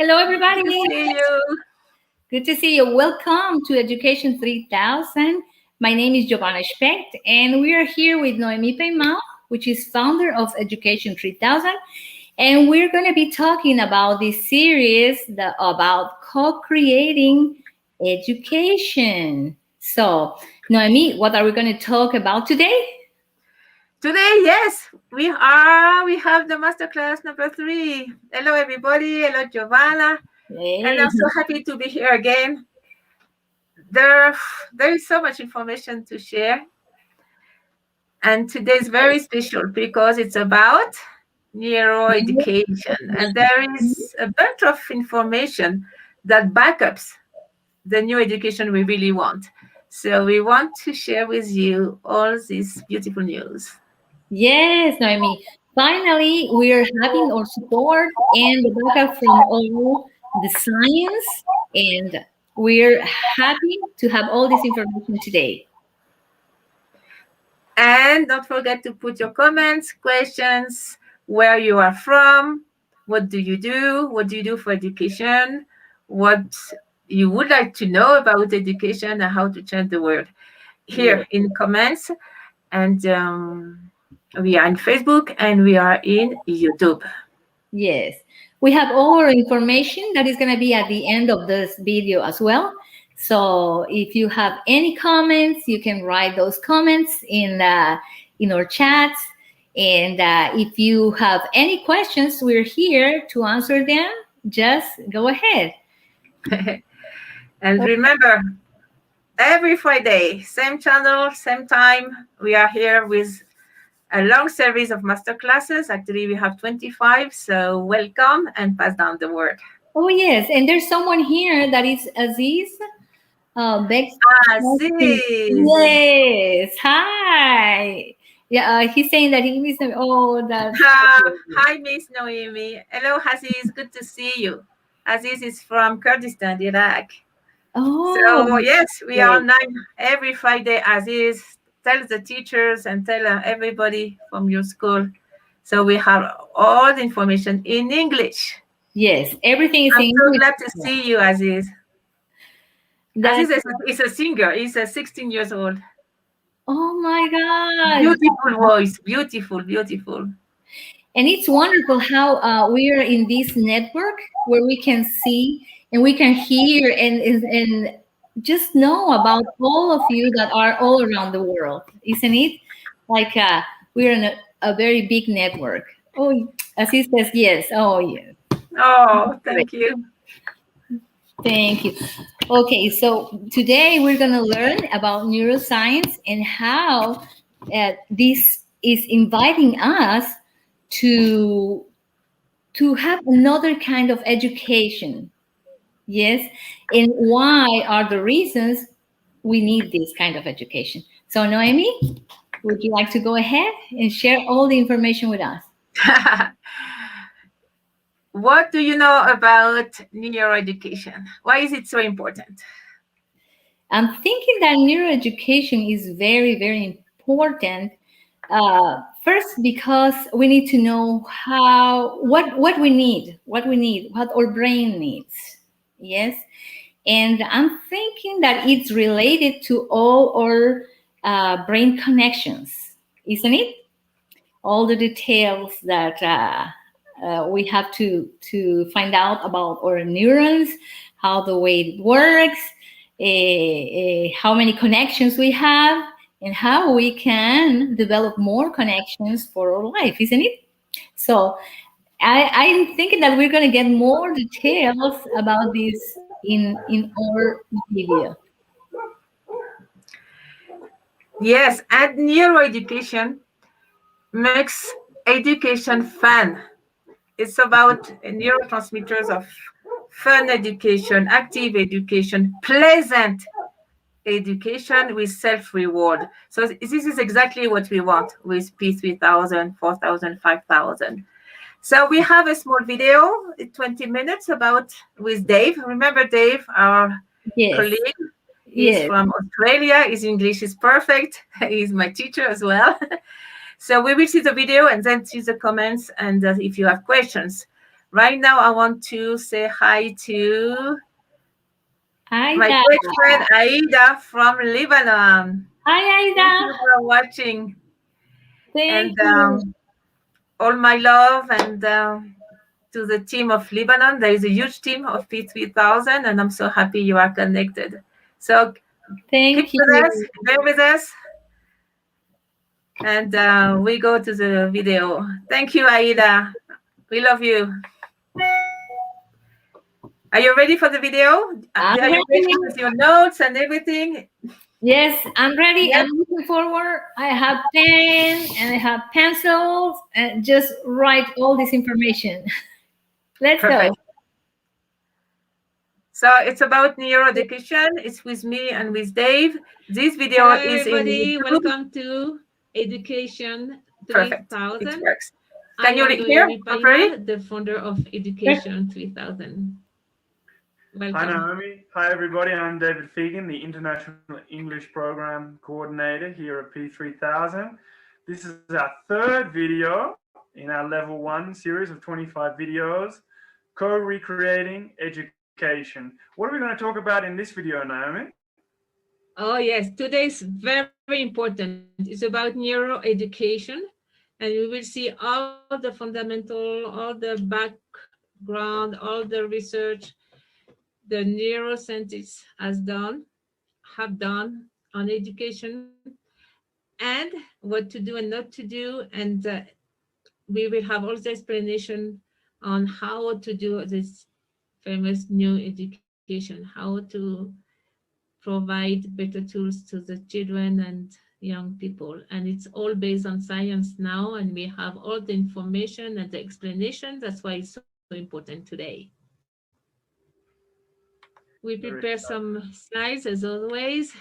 Hello, everybody. Good to see you. Good to see you. Welcome to Education 3000. My name is Giovanna Specht, and we are here with Noemi Peimao, which is founder of Education 3000. And we're going to be talking about this series about co-creating education. So, Noemi, what are we going to talk about today? Today, yes, we have the masterclass number 3. Hello, everybody. Hello, Giovanna. And Hey. I'm so happy to be here again. There is so much information to share. And today is very special because it's about neuroeducation. And there is a bunch of information that backups the new education we really want. So we want to share with you all this beautiful news. Yes, Noemi. Finally, we're having our support and the backup from all the science, and we're happy to have all this information today. And don't forget to put your comments, questions, where you are from, what do you do, what do you do for education, what you would like to know about education and how to change the world Yes, here in comments. And we are in Facebook and we are in YouTube. yes. We have all our information that is going to be at the end of this video as well. So if you have any comments, you can write those comments in our chats. And if you have any questions, we're here to answer them. Just go ahead. And remember, every Friday, same channel, same time, we are here with a long series of master classes. Actually, we have 25. So welcome and pass down the word. Oh, yes. And there's someone here that is Aziz. Bex. Aziz. Yes. Hi. Yeah, he's saying that he needs to. Oh, that. Hi, Miss Noemi. Hello, Aziz. Good to see you. Aziz is from Kurdistan, Iraq. Oh, So, yes, we are great. online every Friday. Aziz, tell the teachers and tell everybody from your school. So, we have all the information in English. Yes, everything is I'm in so English. glad to see you, Aziz. That. Is a singer. He's 16 years old. Oh my God. Beautiful voice. Beautiful, beautiful. And it's wonderful how we are in this network where we can see and we can hear and just know about all of you that are all around the world, isn't it? Like we're in a very big network. Oh, as he says, yes. Oh, yes. Oh, Great. thank you. Thank you. Okay, so today we're going to learn about neuroscience and how this is inviting us to have another kind of education. Yes, and why are the reasons we need this kind of education? So, Noemi, would you like to go ahead and share all the information with us? What do you know about neuroeducation? Why is it so important? I'm thinking that neuroeducation is very, very important. First, because we need to know what we need, what our brain needs. Yes, and I'm thinking that it's related to all our brain connections, isn't it? All the details that we have to find out about our neurons, how the way it works, how many connections we have, and how we can develop more connections for our life, isn't it? So I'm thinking that we're going to get more details about this in our video. Yes, and neuroeducation makes education fun. It's about neurotransmitters of fun education, active education, pleasant education with self-reward. So this is exactly what we want with P3000, 4000, 5000. So we have a small video, 20 minutes about with Dave. Remember Dave, our Yes, colleague? He's yes. from Australia. His English is perfect. He's my teacher as well. So we will see the video and then see the comments. And if you have questions, Right now, I want to say hi to my Aida. great friend Aida from Lebanon. Hi, Aida. Thank you for watching, Thank and you. all my love and to the team of Lebanon. There is a huge team of P3000, and I'm so happy you are connected. So keep Thank with us, you. bear with us, and we go to the video. Thank you, Aida. We love you. Are you ready for the video? I'm Are you ready ready. with your notes and everything? Yes, I'm ready. Yes, I'm looking forward. I have pen and I have pencils and just write all this information. Let's go. perfect. So it's about neuroeducation. It's with me and with Dave. This video Hello, is in everybody. YouTube. Welcome to Education Perfect. It 3000. works. I Can you am hear Noemi properly? Paimal, the founder of Education 3000. Hi, Welcome. Naomi. Hi, everybody. I'm David Fegan, the International English Program Coordinator here at P3000. This is our third video in our Level 1 series of 25 videos, Co-Recreating Education. What are we going to talk about in this video, Naomi? Oh, yes. Today is very important. It's about neuroeducation, and we will see all the fundamental, all the background, all the research the neuroscientists have done on education and what to do and not to do. And we will have also explanation on how to do this famous new education, how to provide better tools to the children and young people. And it's all based on science now, and we have all the information and the explanation. That's why it's so important today. We Very prepare exciting. some slides as always.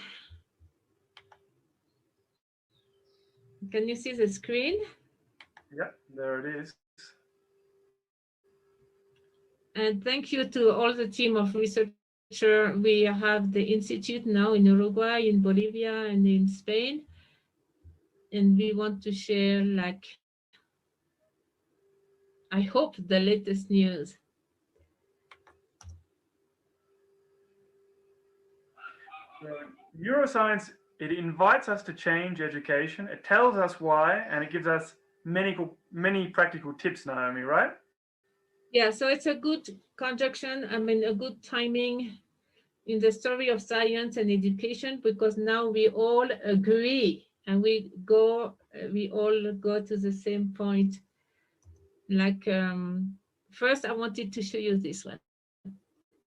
Can you see the screen? Yep, there it is. And thank you to all the team of researchers. We have the institute now in Uruguay, in Bolivia, and in Spain. And we want to share, like, I hope, the latest news. So, neuroscience, it invites us to change education. It tells us why, and it gives us many practical tips, Naomi, right? Yeah, so it's a good conjunction, I mean, a good timing in the story of science and education, because now we all agree and we all go to the same point. Like, first, I wanted to show you this one.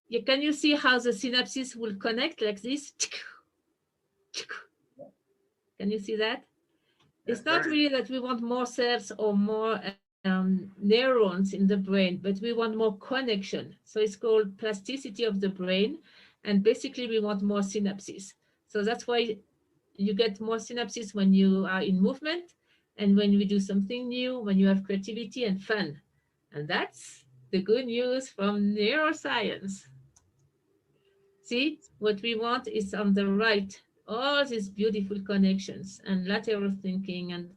Yeah, can you see how the synapses will connect like this? Can you see that? Yes, It's not very. really that we want more cells or more neurons in the brain, but we want more connection. So it's called plasticity of the brain. And basically, we want more synapses. So that's why you get more synapses when you are in movement and when we do something new, when you have creativity and fun. And that's the good news from neuroscience. See, what we want is on the right, all these beautiful connections and lateral thinking and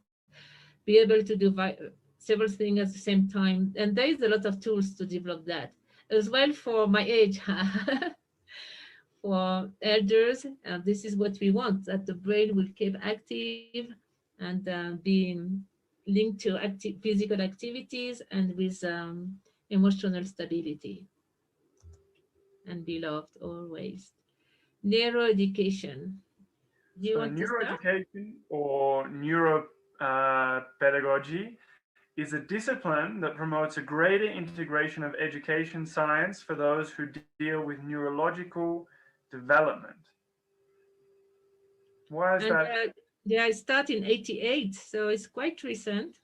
be able to do several things at the same time. And there is a lot of tools to develop that. As well for my age, for elders, this is what we want, that the brain will keep active and being linked to physical activities and with emotional stability and be loved always. Neuroeducation. Do you So, want to start? neuroeducation or neuropedagogy is a discipline that promotes a greater integration of education science for those who deal with neurological development. Why is And that? yeah, I start in 88, so it's quite recent.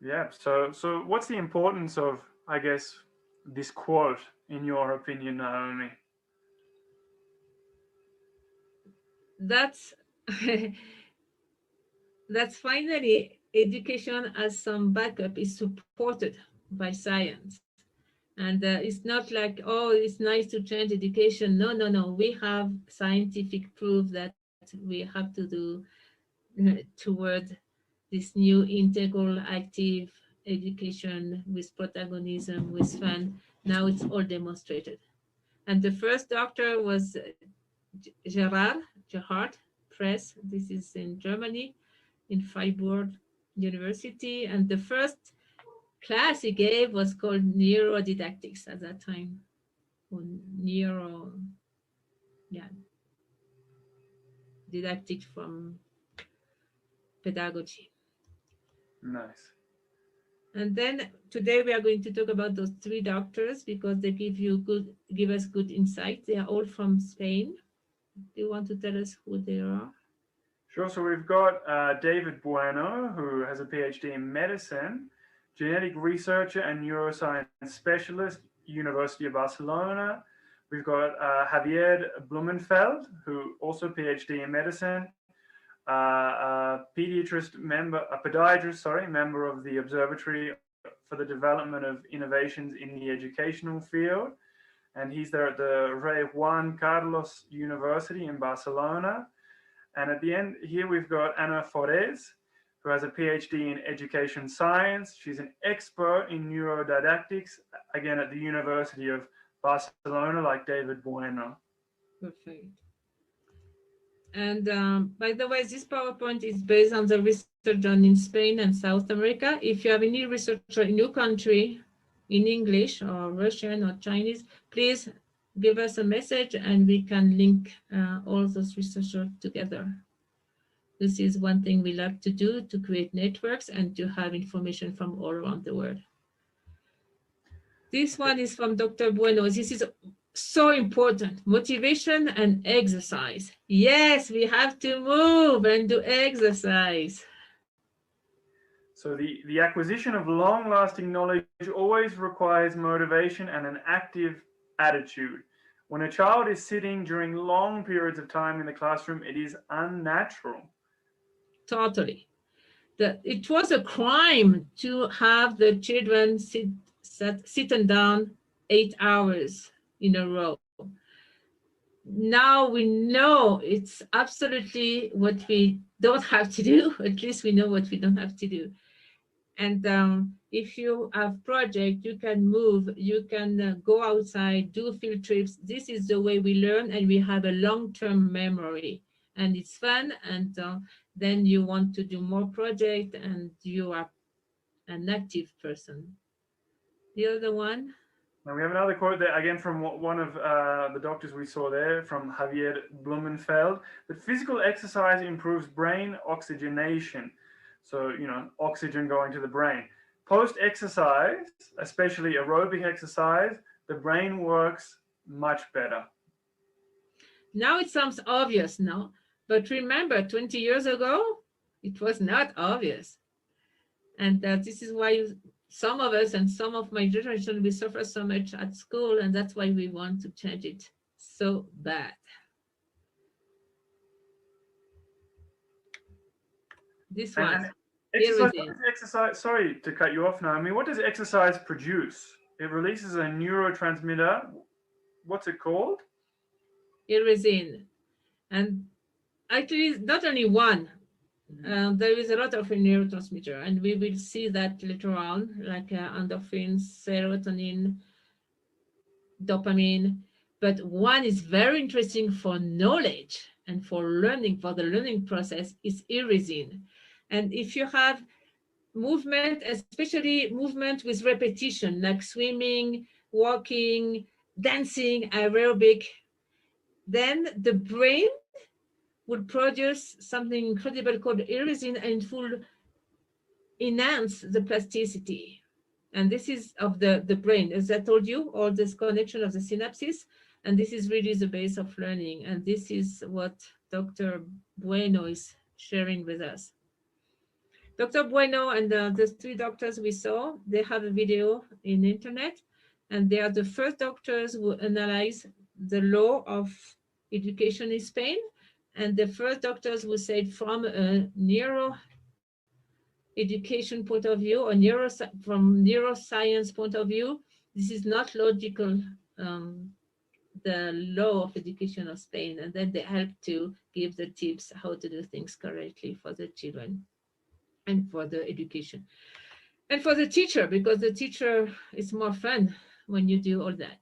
Yeah. So what's the importance of, I guess, this quote in your opinion, Naomi? That's that's finally education as some backup is supported by science. And it's not like, oh, it's nice to change education. No, no, no. We have scientific proof that we have to do toward this new integral active education with protagonism, with fun. Now it's all demonstrated. And the first doctor was Gerhard Press. This is in Germany, in Freiburg University. And the first class he gave was called neurodidactics at that time, or neuro, yeah, didactic from pedagogy. Nice. And then today we are going to talk about those three doctors because they give us good insight. They are all from Spain. Do you want to tell us who they are? Sure. So we've got David Bueno, who has a PhD in medicine, genetic researcher and neuroscience specialist, University of Barcelona. We've got Javier Blumenfeld, who also PhD in medicine, a pediatrist, sorry, member of the Observatory for the Development of Innovations in the Educational Field. And he's there at the Rey Juan Carlos University in Barcelona. And at the end here, we've got Ana Forés, who has a PhD in education science. She's an expert in neurodidactics, again, at the University of Barcelona, like David Bueno. Perfect. And by the way, this PowerPoint is based on the research done in Spain and South America. If you have any researcher in your country in English or Russian or Chinese, please give us a message and we can link all those researchers together. This is one thing we like to do, to create networks and to have information from all around the world. This one is from Dr. Bueno. This is so important, motivation and exercise. Yes, we have to move and do exercise. So the acquisition of long-lasting knowledge always requires motivation and an active attitude. When a child is sitting during long periods of time in the classroom, it is unnatural. Totally. It was a crime to have the children sitting down 8 hours in a row. Now we know it's absolutely what we don't have to do. At least we know what we don't have to do. And if you have project, you can move, you can go outside, do field trips. This is the way we learn, and we have a long-term memory, and it's fun. And then you want to do more project, and you are an active person. The other one. Now we have another quote there, again from one of the doctors we saw there, from Javier Blumenfeld, that physical exercise improves brain oxygenation. So, oxygen going to the brain. Post-exercise, especially aerobic exercise, the brain works much better. Now it sounds obvious, no? But remember, 20 years ago, it was not obvious. And this is why some of us and some of my generation, we suffer so much at school, and that's why we want to change it so bad. This one. Exercise, sorry to cut you off now. I mean, what does exercise produce? It releases a neurotransmitter. What's it called? Irisin. And actually, not only one. There is a lot of neurotransmitter, and we will see that later on, like endorphins, serotonin, dopamine. But one is very interesting for knowledge and for learning, for the learning process, is irisin. And if you have movement, especially movement with repetition, like swimming, walking, dancing, aerobic, then the brain will produce something incredible called irisin, and it will enhance the plasticity. And this is of the brain, as I told you, all this connection of the synapses. And this is really the base of learning. And this is what Dr. Bueno is sharing with us. Dr. Bueno and the three doctors we saw, they have a video in the internet, and they are the first doctors who analyze the law of education in Spain, and the first doctors who said from a neuro education point of view, or from neuroscience point of view, this is not logical, the law of education of Spain, and then they help to give the tips how to do things correctly for the children and for the education. And for the teacher, because the teacher is more fun when you do all that.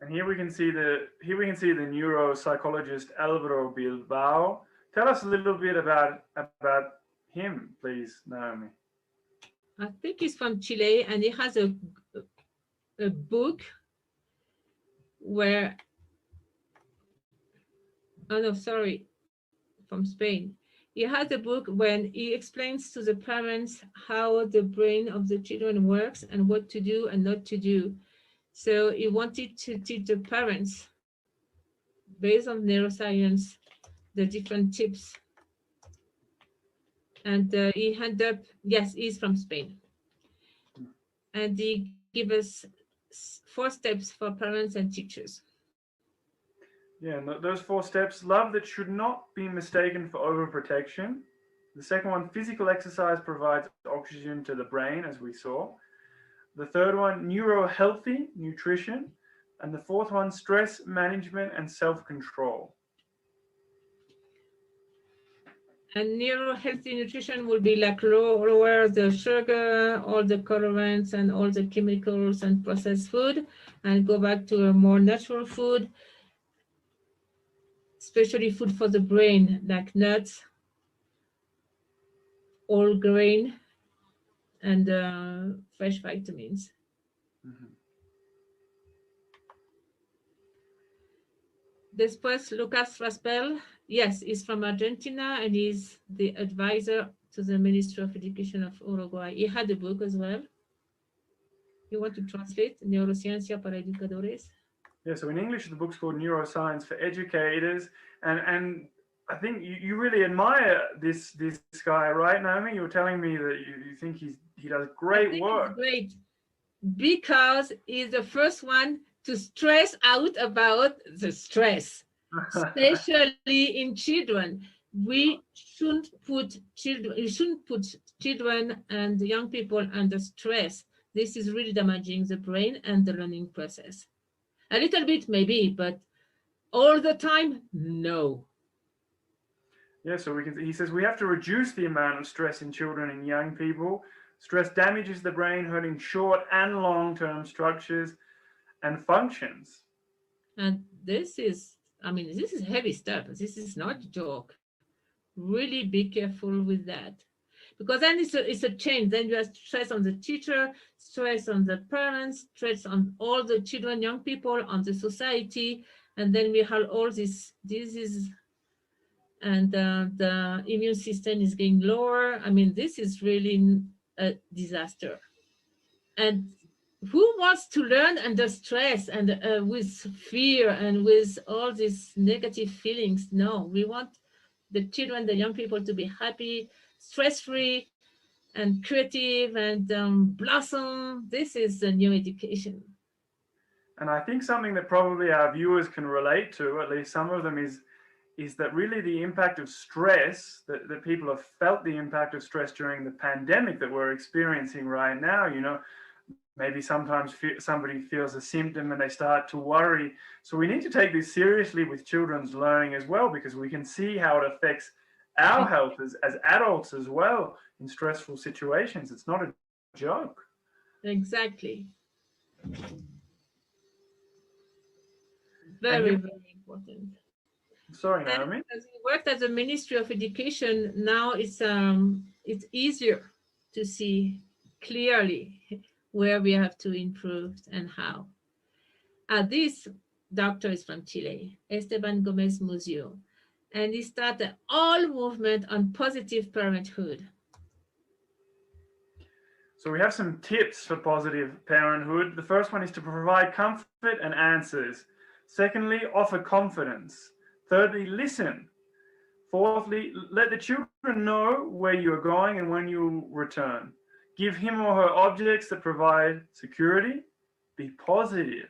And here we can see the neuropsychologist Alvaro Bilbao. Tell us a little bit about him, please, Naomi. I think he's from Chile, and he has a book where, oh no, sorry, from Spain. He has a book when he explains to the parents how the brain of the children works and what to do and not to do. So he wanted to teach the parents, based on neuroscience, the different tips. And he ended up, yes, he's from Spain. And he gave us 4 steps for parents and teachers. Yeah, and those 4 steps: love that should not be mistaken for overprotection. The second one, physical exercise provides oxygen to the brain, as we saw. The third one, neuro healthy nutrition. And the fourth one, stress management and self control. And neuro healthy nutrition will be like lower the sugar, all the colorants and all the chemicals and processed food, and go back to a more natural food, especially food for the brain, like nuts, whole grain, and fresh vitamins. Mhm. Después, Lucas Raspel, yes, he's from Argentina and he's the advisor to the Ministry of Education of Uruguay. He had a book as well. You want to translate Neuro Science para Educadores? Yeah, so in English, the book's called Neuro Science for Educators. And I think you really admire this guy, right, Naomi? You were telling me that you think he does I great think work. it's great because he's the first one to stress out about the stress, especially in children. We shouldn't put children and young people under stress. This is really damaging the brain and the learning process. A little bit maybe, but all the time, no. Yeah, so he says we have to reduce the amount of stress in children and young people. Stress damages the brain, hurting short and long-term structures and functions. And this is, I mean, this is heavy stuff. This is not a joke. Really be careful with that. Because then it's a change. Then you have stress on the teacher, stress on the parents, stress on all the children, young people, on the society. And then we have all these diseases and the immune system is getting lower. I mean, this is really a disaster. And who wants to learn under stress and with fear and with all these negative feelings? No, we want the children, the young people to be happy, stress-free, and creative and blossom. This is the new education. And I think something that probably our viewers can relate to, at least some of them, is that really the impact of stress, that people have felt the impact of stress during the pandemic that we're experiencing right now. Maybe sometimes somebody feels a symptom and they start to worry. So we need to take this seriously with children's learning as well, because we can see how it affects our health as adults as well in stressful situations. It's not a joke. Exactly. And Very, very important. sorry, And Naomi. as we worked at the Ministry of Education, now it's easier to see clearly where we have to improve and how. This doctor is from Chile, Esteban Gomez Muzio, and he started all movement on positive parenthood. So we have some tips for positive parenthood. The first one is to provide comfort and answers. Secondly, offer confidence. Thirdly, listen. Fourthly, let the children know where you are going and when you return. Give him or her objects that provide security. Be positive.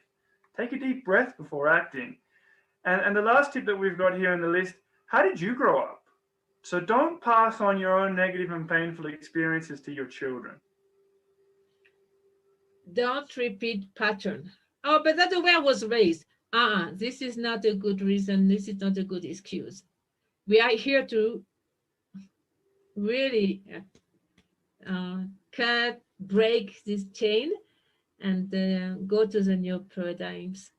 Take a deep breath before acting. And the last tip that we've got here in the list: how did you grow up? So don't pass on your own negative and painful experiences to your children. Don't repeat pattern. Oh, but that's the way I was raised. This is not a good reason. This is not a good excuse. We are here to really cut, break this chain, and go to the new paradigms.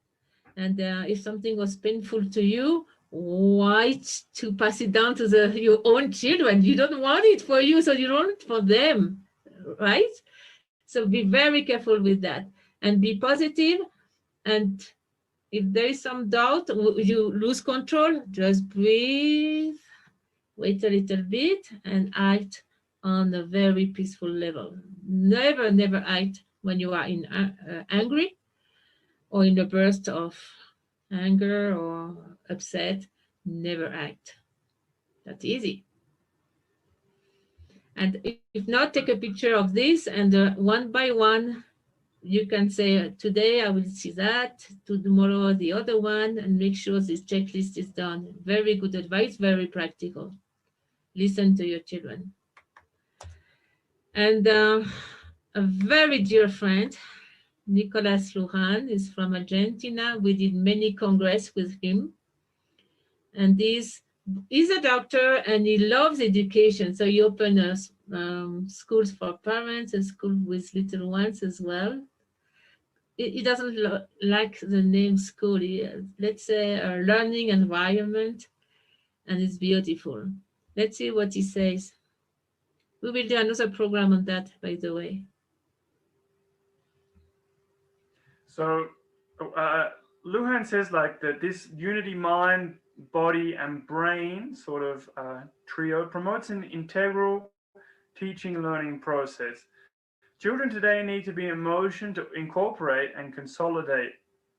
And if something was painful to you, why to pass it down to your own children? You don't want it for you, so you want it for them, right? So be very careful with that and be positive. And if there is some doubt, you lose control, just breathe, wait a little bit, and act on a very peaceful level. Never, never act when you are angry or in a burst of anger or upset. Never act. That's easy. And if not, take a picture of this, and one by one, you can say, today I will see that, tomorrow the other one, and make sure this checklist is done. Very good advice, very practical. Listen to your children. And a very dear friend, Nicolas Lujan, is from Argentina. We did many congress with him. And he's a doctor and he loves education. So he opened schools for parents, a school with little ones as well. He doesn't like the name school. Let's say a learning environment, and it's beautiful. Let's see what he says. We will do another program on that, by the way. So Lujan says like that this unity mind, body, and brain sort of trio promotes an integral teaching learning process. Children today need to be in motion to incorporate and consolidate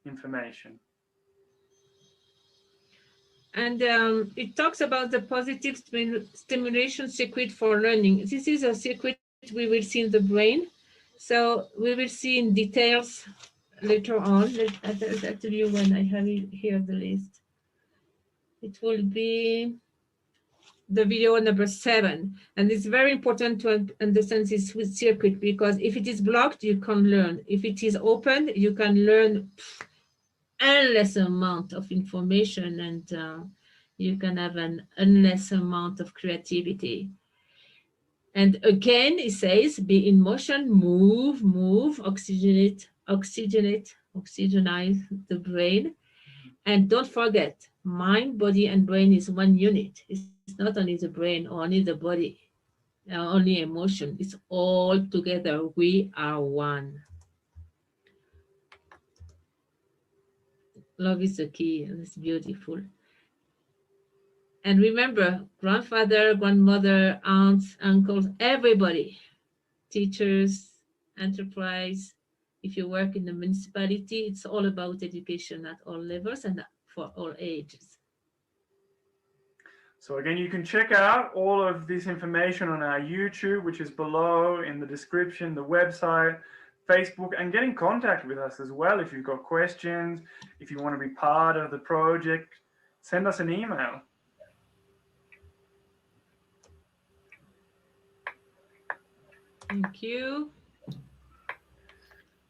information. And it talks about the positive stimulation circuit for learning. This is a circuit we will see in the brain. So we will see in details later on. I'll tell you when I have it here the list. It will be the video number 7. And it's very important to understand this circuit, because if it is blocked, you can't learn. If it is open, you can learn endless amount of information, and you can have an endless amount of creativity. And again, it says, be in motion, move, oxygenate, oxygenize the brain. And don't forget, mind, body, and brain is one unit. It's not only the brain or only the body, only emotion. It's all together. We are one. Love is the key, and it's beautiful. And remember, grandfather, grandmother, aunts, uncles, everybody, teachers, enterprise. If you work in the municipality, it's all about education at all levels and for all ages. So again, you can check out all of this information on our YouTube, which is below in the description, the website, Facebook, and get in contact with us as well. If you've got questions, if you want to be part of the project, send us an email. Thank you.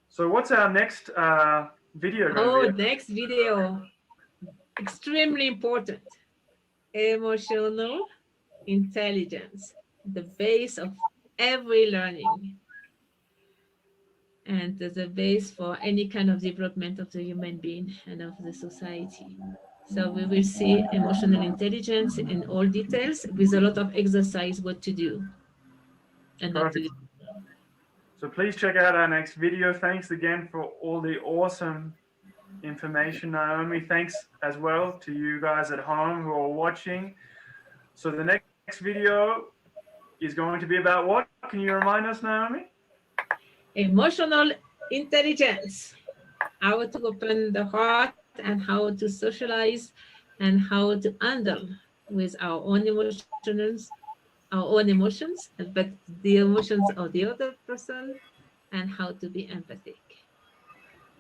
So what's our next video going to be? Next video, extremely important. Emotional intelligence, the base of every learning, and the base for any kind of development of the human being and of the society. So we will see emotional intelligence in all details with a lot of exercise, what to do and not to do. So please check out our next video. Thanks again for all the awesome information, Naomi. Thanks as well to you guys at home who are watching. So the next video is going to be about what? Can you remind us, Naomi? Emotional intelligence. How to open the heart and how to socialize and how to handle with our own emotions, but the emotions of the other person, and how to be empathic.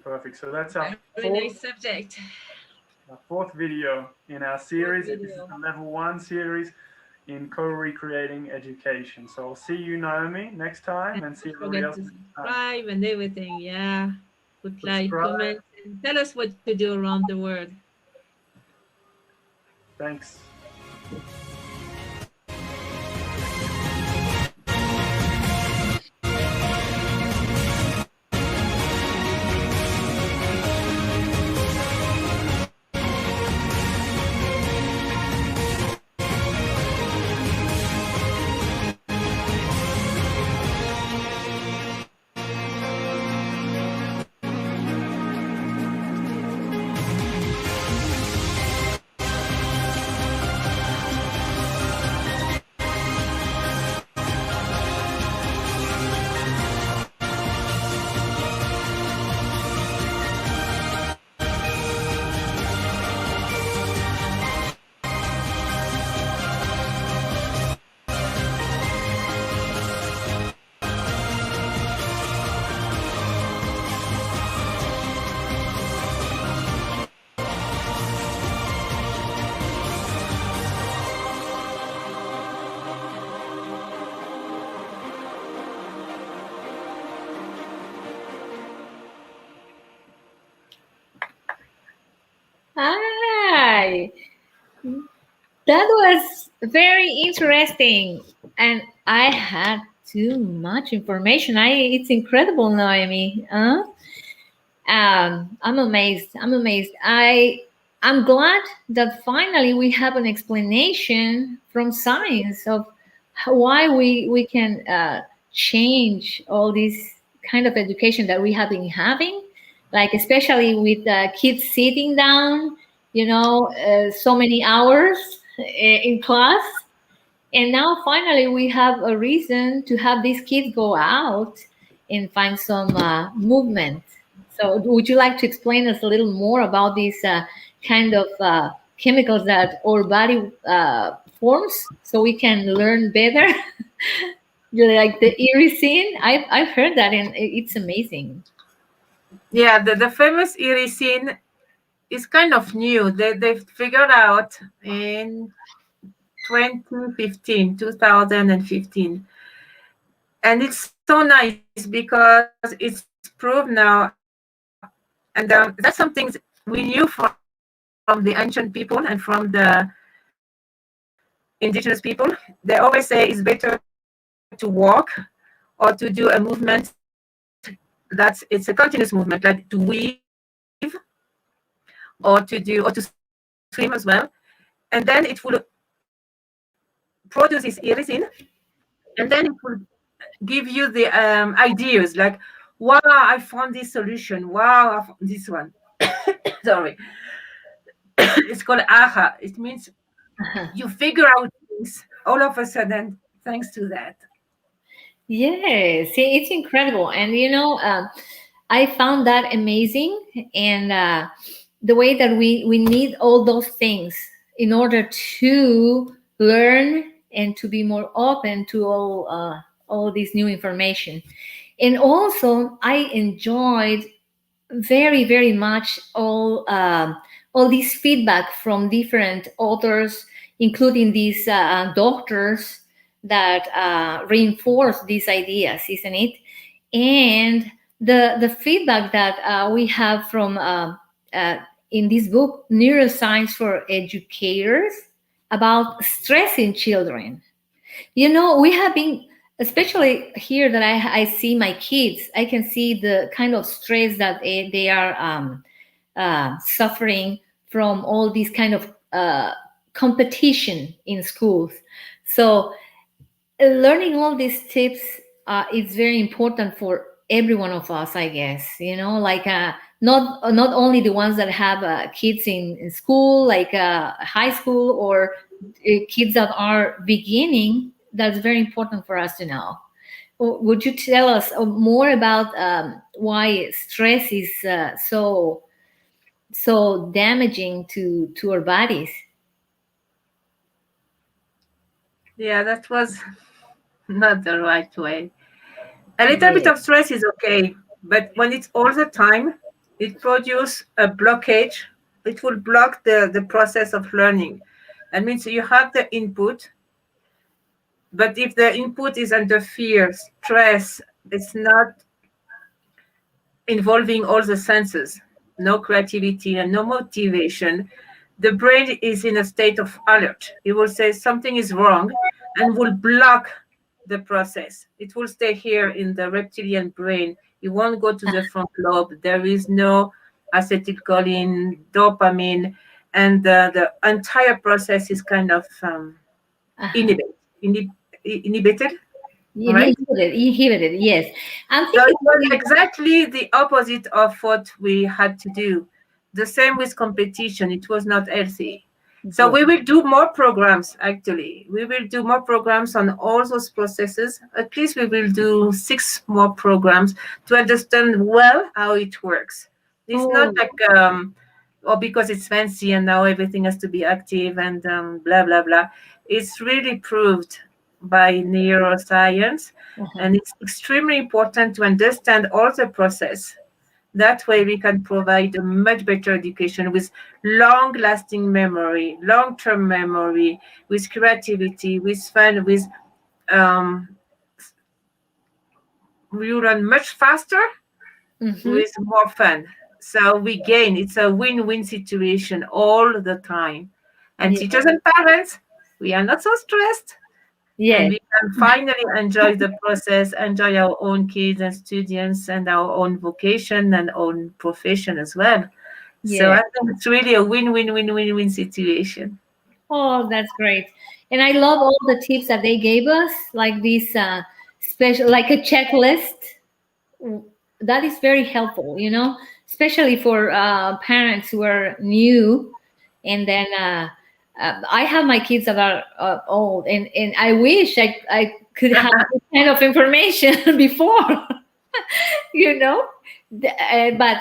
Perfect. So that's our very nice subject. Our fourth video in our series. This is the level 1 series in co-recreating education. So I'll see you, Naomi, next time, and see everybody else. Subscribe and everything. Yeah. Put like, comment, and tell us what to do around the world. Thanks. Hi. That was very interesting, and I had too much information. It's incredible, Noemi. Huh? I'm amazed. I'm amazed. I'm glad that finally we have an explanation from science of why we can change all this kind of education that we have been having, like especially with kids sitting down, so many hours in class, and now finally we have a reason to have these kids go out and find some movement. So would you like to explain us a little more about these kind of chemicals that our body forms so we can learn better? Like the irisin, I've heard that and it's amazing. Yeah, the famous irisin is kind of new. They figured out in 2015, and it's so nice because it's proved now, and that's some things we knew from the ancient people and from the indigenous people. They always say it's better to walk or to do a movement that's it's a continuous movement, like to weave or to swim as well, and then it will produce this irisin, and then it will give you the ideas like, wow, I found this solution, wow, I found this one. Sorry. It's called aha. It means you figure out things all of a sudden thanks to that. Yes, it's incredible. And I found that amazing. And the way that we need all those things in order to learn and to be more open to all this new information. And also, I enjoyed very very much all this feedback from different authors, including these doctors that reinforce these ideas, isn't it? And the feedback that we have from uh, in this book, Neuroscience for Educators, about stress in children. We have been, especially here that I see my kids, I can see the kind of stress that they are suffering from all these kind of competition in schools. So learning all these tips is very important for every one of us, I guess. Like not only the ones that have kids in school, like high school, or kids that are beginning. That's very important for us to know. Would you tell us more about why stress is so damaging to our bodies? Yeah, that was not the right way. A little bit Yeah. of stress is okay, but when it's all the time, it produces a blockage. It will block the process of learning. That means you have the input, but if the input is under fear, stress, it's not involving all the senses, no creativity and no motivation, the brain is in a state of alert. It will say something is wrong and will block the process. It will stay here in the reptilian brain. It won't go to the front lobe. There is no acetylcholine, dopamine, and the entire process is kind of Uh-huh. inhibited. Inhibited, right? Inhibited, yes. I'm So thinking it was exactly the opposite of what we had to do. The same with competition, it was not healthy. So good. we will do more programs actually. We will do more programs on all those processes. At least we will do 6 more programs to understand well how it works. It's not Oh, like, or because it's fancy and now everything has to be active and blah, blah, blah. It's really proved by neuroscience, uh-huh. and it's extremely important to understand all the process. That way we can provide a much better education with long lasting memory, long term memory, with creativity, with fun, with um, we run much faster Mm-hmm. with more fun. So we gain. It's a win-win situation all the time. And Yeah. teachers and parents, we are not so stressed, and Yes. we can finally enjoy the process, enjoy our own kids and students and our own vocation and own profession as well. So Yeah. I think it's really a win-win-win-win-win situation. Oh, that's great. And I love all the tips that they gave us, like this special, like a checklist. That is very helpful, especially for parents who are new. And then I have my kids that are old, and I wish I could have this kind of information before. you know but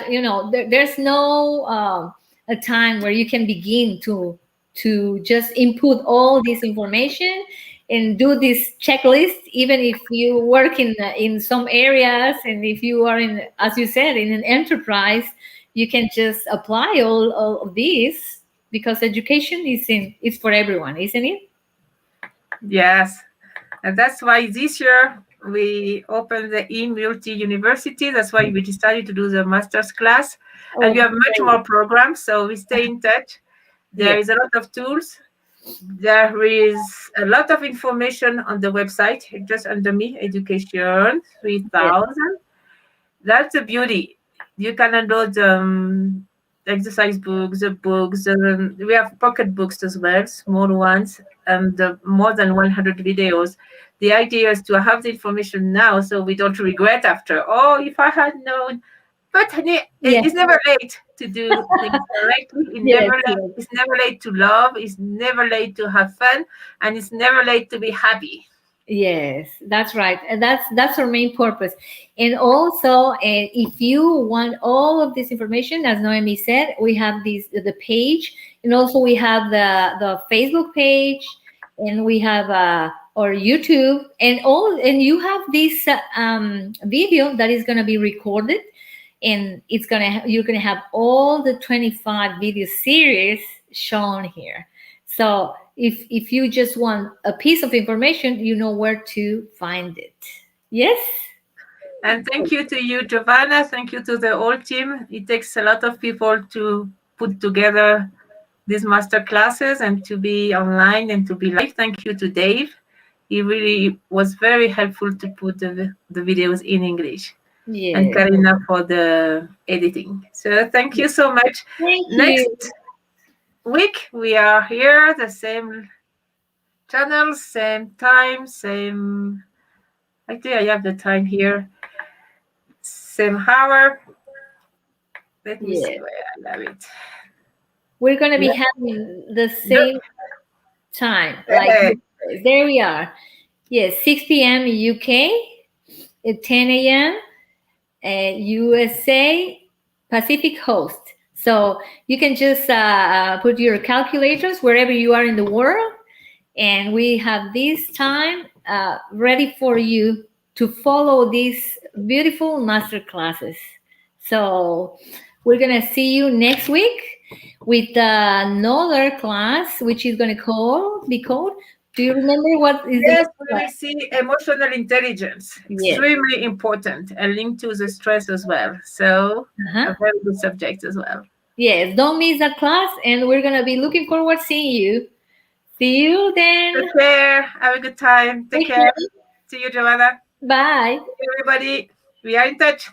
there's no a time where you can begin to just input all this information and do this checklist, even if you work in some areas, and if you are in, as you said, in an enterprise, you can just apply all of these, because education is for everyone, isn't it? Yes. And that's why this year we opened the e-multi university. That's why we decided to do the master's class. And we Oh, have much more programs. So we stay in touch. There yeah. is a lot of tools. There is a lot of information on the website, just under me, Education Yeah. 3000. That's the beauty. You can download exercise books, the books. We have pocket books as well, small ones, and more than 100 videos. The idea is to have the information now so we don't regret after. Oh, if I had known. But honey, Yes. it's never late to do things correctly. Yes. Yes. It's never late to love. It's never late to have fun, and it's never late to be happy. Yes, that's right, and that's our main purpose. And also, if you want all of this information, as Noemi said, we have the page, and also we have the Facebook page, and we have our YouTube, and you have this video that is going to be recorded, and you're gonna have all the 25 video series shown here. So if you just want a piece of information, you know where to find it. Yes. And thank you to you, Giovanna. Thank you to the whole team. It takes a lot of people to put together these master classes and to be online and to be live. Thank you to Dave. He really was very helpful to put the videos in English. And Yeah. Karina for the editing. So thank you so much. Thank Next you. week, we are here, the same channel, same time, same. Actually, I have the time here. Same hour. Let me see Yeah. where I have it. We're gonna be Yeah. having the same time. Like Hey, there we are. Yes, 6 p.m. UK, at 10 a.m. USA Pacific Coast. So you can just put your calculators wherever you are in the world, and we have this time ready for you to follow these beautiful master classes. So we're gonna see you next week with another class, which is gonna be called. Do you remember what is the yes, next we class? will see emotional intelligence. Yes. Extremely important and linked to the stress as well. So Uh-huh. a very good subject as well. Yes. Don't miss that class, and we're gonna be looking forward to seeing you. See you then. Take care. Have a good time. Take Take care. care. See you, Joanna. Bye. Everybody, we are in touch.